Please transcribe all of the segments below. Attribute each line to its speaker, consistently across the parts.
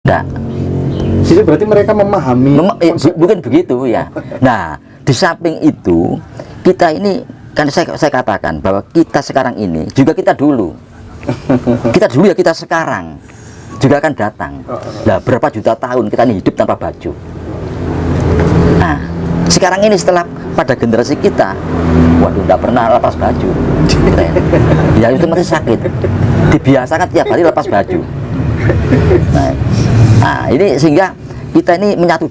Speaker 1: Enggak.
Speaker 2: Jadi berarti mereka memahami
Speaker 1: Bukan begitu ya. Nah, di samping itu kita ini kan saya katakan bahwa kita sekarang ini juga kita dulu. Kita dulu ya kita sekarang juga akan datang. Nah, berapa juta tahun kita ini hidup tanpa baju. Nah, sekarang ini setelah pada generasi kita, waduh, tidak pernah lepas baju. Ya itu masih sakit. Dibiasakan tiap hari lepas baju. Nah, ini sehingga kita ini menyatu.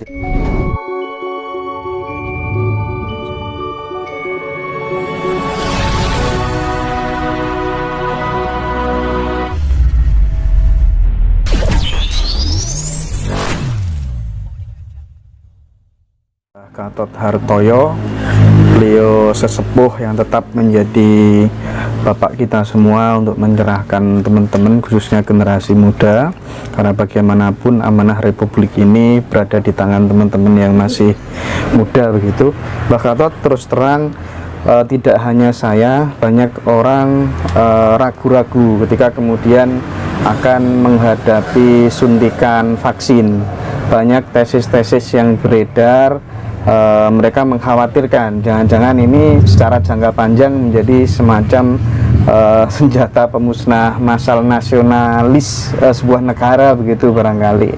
Speaker 2: Gatot Hartoyo, beliau sesepuh yang tetap menjadi bapak kita semua untuk mencerahkan teman-teman, khususnya generasi muda, karena bagaimanapun amanah Republik ini berada di tangan teman-teman yang masih muda begitu. Mbak Gatot terus terang, tidak hanya saya, banyak orang ragu-ragu ketika kemudian akan menghadapi suntikan vaksin. Banyak tesis-tesis yang beredar. Mereka mengkhawatirkan jangan-jangan ini secara jangka panjang menjadi semacam senjata pemusnah massal nasionalis sebuah negara begitu barangkali.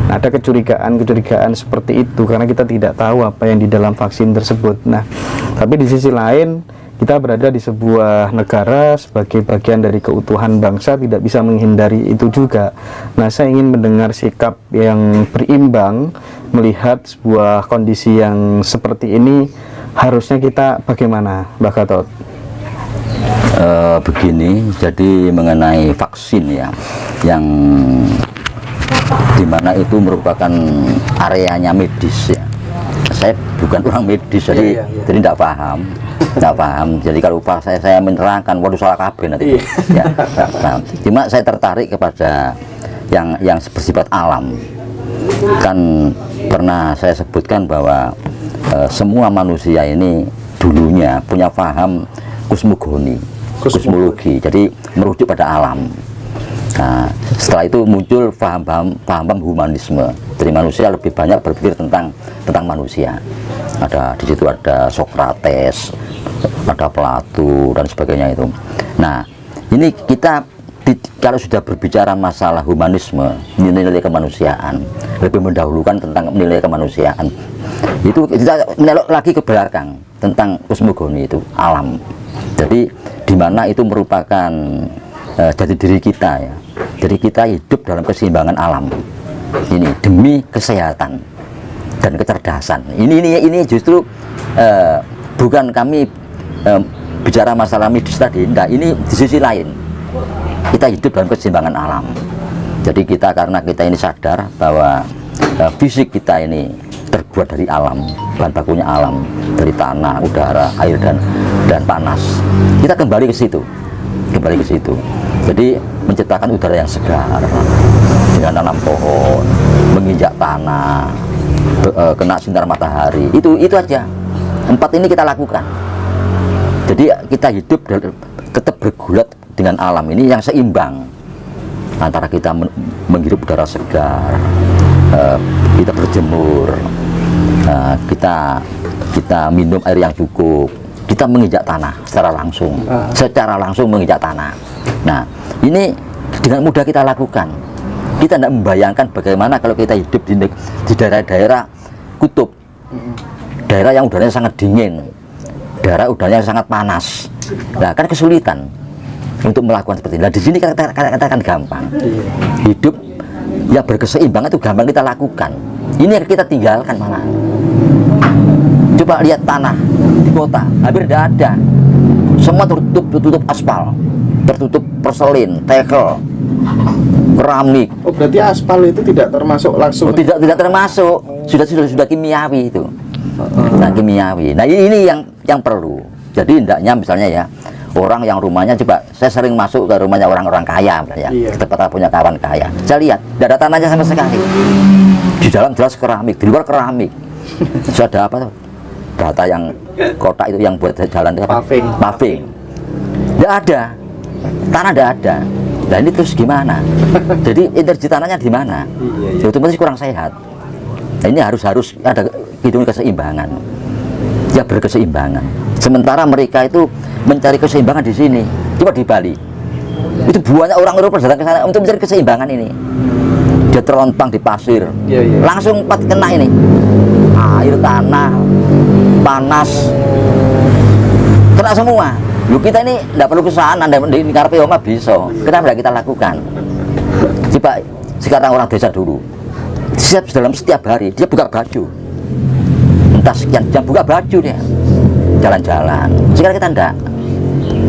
Speaker 2: Nah, ada kecurigaan seperti itu karena kita tidak tahu apa yang di dalam vaksin tersebut. Nah, tapi di sisi lain kita berada di sebuah negara sebagai bagian dari keutuhan bangsa, tidak bisa menghindari itu juga. Nah, saya ingin mendengar sikap yang berimbang melihat sebuah kondisi yang seperti ini. Harusnya kita bagaimana, Mbak Gatot?
Speaker 1: Begini, jadi mengenai vaksin ya, yang dimana itu merupakan areanya medis ya. Saya bukan orang medis, jadi tidak paham. Nggak paham, jadi kalau saya menerangkan, waduh salah kabeh nanti ya, nah, cuma saya tertarik kepada yang bersifat alam. Kan pernah saya sebutkan bahwa semua manusia ini dulunya punya paham kosmologi, jadi merujuk pada alam. Nah, setelah itu muncul paham humanisme. Jadi manusia lebih banyak berpikir tentang manusia. Di situ ada Socrates, ada Plato dan sebagainya itu. Nah, ini kita kalau sudah berbicara masalah humanisme, nilai kemanusiaan, lebih mendahulukan tentang nilai kemanusiaan. Itu kita menelok lagi ke belakang tentang kosmogoni itu alam. Jadi di mana itu merupakan jati diri kita ya. Jadi kita hidup dalam keseimbangan alam. Ini demi kesehatan dan kecerdasan. Ini justru bukan kami bicara masalah medis tadi. Nah, ini di sisi lain kita hidup dalam keseimbangan alam. Jadi karena kita ini sadar bahwa fisik kita ini terbuat dari alam, bahan bakunya alam, dari tanah, udara, air dan panas. Kita kembali ke situ. Jadi menciptakan udara yang segar dengan tanam pohon, menginjak tanah, kena sinar matahari. Itu aja. 4 ini kita lakukan. Jadi kita hidup tetap bergulat dengan alam ini yang seimbang antara kita menghirup udara segar, kita berjemur, kita minum air yang cukup, kita menginjak tanah secara langsung menginjak tanah. Nah, ini dengan mudah kita lakukan. Kita tidak membayangkan bagaimana kalau kita hidup di daerah-daerah kutub, daerah yang udaranya sangat dingin, daerah udaranya sangat panas. Nah, kan kesulitan untuk melakukan seperti ini. Nah, di sini katakan gampang. Hidup yang berkeseimbangan itu gampang kita lakukan. Ini yang kita tinggalkan malah. Coba lihat tanah di kota, hampir tidak ada. Semua tertutup aspal, tertutup porselin, tekel, keramik.
Speaker 2: Oh, berarti aspal itu tidak termasuk langsung?
Speaker 1: Oh, tidak termasuk. Sudah kimiawi itu. Nah, kimiawi. Nah, ini yang perlu. Jadi hendaknya misalnya ya, orang yang rumahnya, coba saya sering masuk ke rumahnya orang-orang kaya ya, kita punya kawan kaya. Saya lihat tidak ada tanahnya sama sekali. Di dalam jelas keramik, di luar keramik. Sudah ada apa tuh? Bata yang kotak itu yang buat jalan itu apa? Paving. Tidak ada. Tanah tidak ada. Nah ini terus gimana? Jadi energi tanahnya di mana?
Speaker 2: Iya, iya.
Speaker 1: Otomatis kurang sehat. Nah, ini harus ada hitung keseimbangan. Ya berkeseimbangan. Sementara mereka itu mencari keseimbangan di sini. Coba di Bali. Itu banyak orang Eropa datang ke sana untuk mencari keseimbangan ini. Dia terlontang di pasir.
Speaker 2: Iya, iya.
Speaker 1: Langsung kena ini. Air, tanah, panas. Kena semua. Lu kita ini tidak perlu ke sana, di ngarepe omah bisa. Kenapa tidak kita lakukan? Coba sekarang orang desa dulu, dalam setiap hari dia buka baju, entah sekian jam buka baju dia, jalan-jalan. Sekarang kita enggak.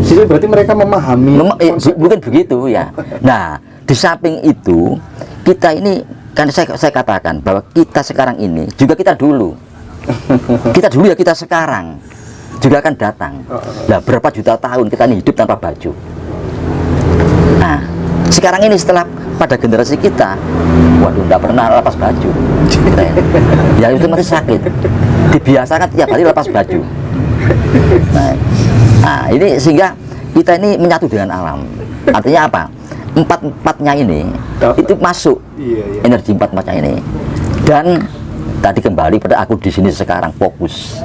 Speaker 2: Jadi berarti mereka memahami
Speaker 1: Bukan begitu ya. Nah, di samping itu kita ini kan saya katakan bahwa kita sekarang ini juga kita dulu. Kita dulu ya kita sekarang juga akan datang. Nah, berapa juta tahun kita ini hidup tanpa baju. Nah, sekarang ini setelah pada generasi kita, waduh, tidak pernah lepas baju. Ya itu masih sakit. Dibiasakan tiap hari lepas baju. Nah, ini sehingga kita ini menyatu dengan alam. Artinya apa? Empat-empatnya ini itu masuk energi empat-empatnya ini. Dan tadi kembali pada aku di sini sekarang fokus.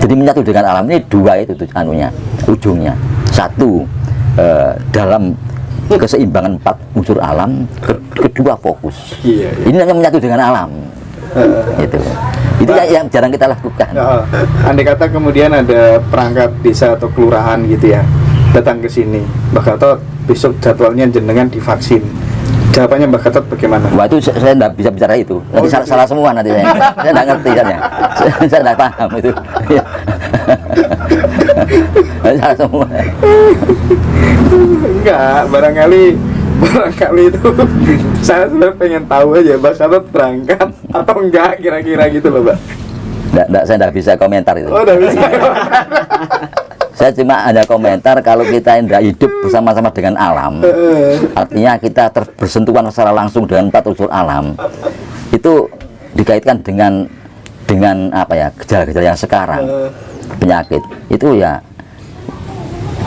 Speaker 1: Jadi menyatu dengan alam ini dua itu anunya, ujungnya. Satu dalam keseimbangan empat unsur alam, kedua fokus. Ini hanya menyatu dengan alam. Itu yang jarang kita lakukan.
Speaker 2: Andai kata kemudian ada perangkat desa atau kelurahan gitu ya datang ke sini, Mbak Gatot besok jadwalnya jenengan divaksin. Jawabannya Mbak Gatot bagaimana?
Speaker 1: Wah itu saya tidak bisa bicara itu. Nanti salah semua nanti saya tidak ngerti saya. Saya tidak paham itu. Salah semua.
Speaker 2: Enggak, barangkali itu saya sebenarnya pengen tahu aja Mbak Gatot berangkat atau enggak kira-kira gitu loh Mbak.
Speaker 1: Saya tidak bisa komentar itu.
Speaker 2: Oh, tidak bisa.
Speaker 1: Saya cuma ada komentar kalau kita tidak hidup bersama-sama dengan alam, artinya kita bersentuhan secara langsung dengan empat unsur alam, itu dikaitkan dengan apa ya, gejala-gejala yang sekarang, penyakit itu ya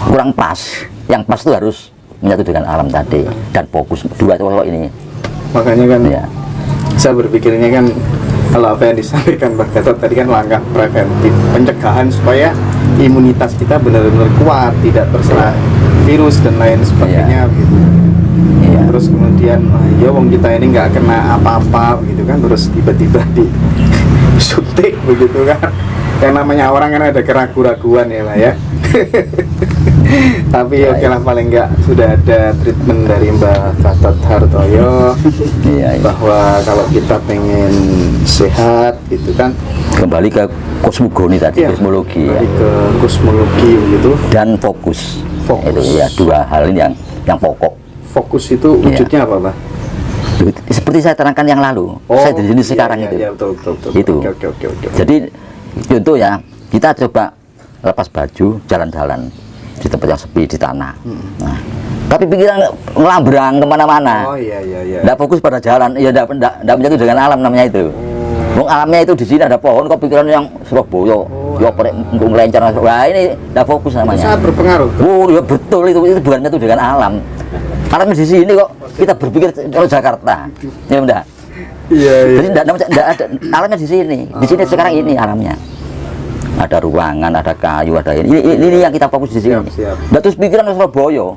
Speaker 1: kurang pas. Yang pas itu harus menyatu dengan alam tadi dan fokus dua sosok ini.
Speaker 2: Makanya kan
Speaker 1: ya,
Speaker 2: saya berpikirnya kan kalau apa yang disampaikan Mbak Gatot tadi kan langkah preventif pencegahan supaya imunitas kita benar-benar kuat, tidak terserang virus dan lain sebagainya gitu. Terus kemudian ya wong kita ini nggak kena apa-apa gitu kan, terus tiba-tiba disuntik begitu kan. Yang namanya orang kan ada keraguan-raguan ya lah ya. Tapi oke lah, paling enggak sudah ada treatment dari Mbak Gatot Hartoyo bahwa kalau kita pengen sehat gitu kan,
Speaker 1: kembali ke kosmogoni tadi, kosmologi ya.
Speaker 2: Ke kosmologi gitu
Speaker 1: dan fokus. Itu ya dua hal ini yang pokok.
Speaker 2: Fokus itu wujudnya apa, Pak?
Speaker 1: Seperti saya terangkan yang lalu, saya di sini sekarang itu.
Speaker 2: Betul.
Speaker 1: Itu.
Speaker 2: Oke.
Speaker 1: Jadi contoh ya, kita coba lepas baju, jalan-jalan di tempat yang sepi, di tanah. Nah, tapi pikiran ngelambrang kemana-mana.
Speaker 2: Oh iya.
Speaker 1: Nggak fokus pada jalan, ya nggak menyatu dengan alam namanya itu. Alamnya itu di sini ada pohon, kok pikiran yang Surabaya, ya perek ngelencar. Wah ini nggak fokus namanya.
Speaker 2: Sangat berpengaruh.
Speaker 1: Oh ya betul itu bukan menyatu dengan alam. Alamnya di sini kok kita berpikir kalau Jakarta, ya enggak.
Speaker 2: Iya.
Speaker 1: Jadi enggak ada alamnya di sini. Di sini sekarang ini alamnya. Ada ruangan, ada kayu, ada ini yang kita fokus di sini. Nah, terus pikiran Surabaya,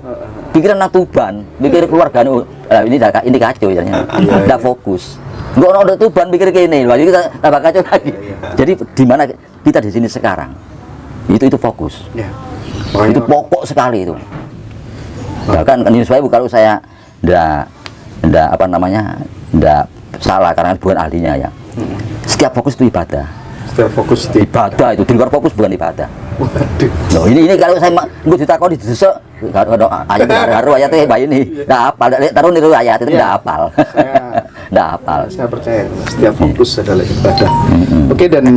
Speaker 1: pikiran Tuban, pikir keluarga ini kacau ya. Enggak fokus. Enggak ada Tuban pikir kayak ini, jadi kita tambah kacau lagi. Jadi di mana kita di sini sekarang? Itu fokus. Itu pokok sekali itu. Bahkan ini saya kalau saya ndak apa namanya, ndak salah karena bukan ahlinya ya. Setiap fokus itu ibadah.
Speaker 2: Setiap fokus
Speaker 1: itu ibadah, itu di luar fokus bukan ibadah.
Speaker 2: Waduh.
Speaker 1: Loh, ini kalau saya nggak ditakoni di desa, ayat baru ayatnya bayi ini, nggak hafal. Taruh niru ayat itu nggak hafal. nggak hafal.
Speaker 2: Saya percaya setiap fokus adalah ibadah. Oke, dan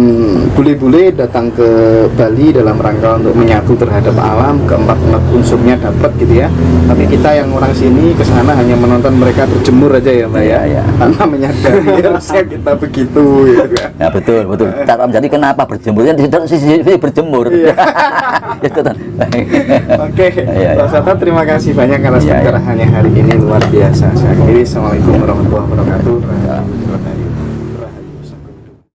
Speaker 2: bule-bule datang ke Bali dalam rangka untuk menyatu terhadap alam, keempat unsurnya dapat gitu ya. Tapi kita yang orang sini ke sana hanya menonton mereka berjemur aja ya Mbak ya.
Speaker 1: Iya.
Speaker 2: Tanpa menyadari harusnya kita begitu gitu kan.
Speaker 1: Ya betul. Jadi kenapa berjemur? Kan di sisi berjemur.
Speaker 2: Iya.
Speaker 1: Gitu kan.
Speaker 2: Oke, Pak Sata, terima kasih banyak atas pencerahannya hari ini, luar biasa. Saya akhiri, Assalamualaikum warahmatullahi wabarakatuh.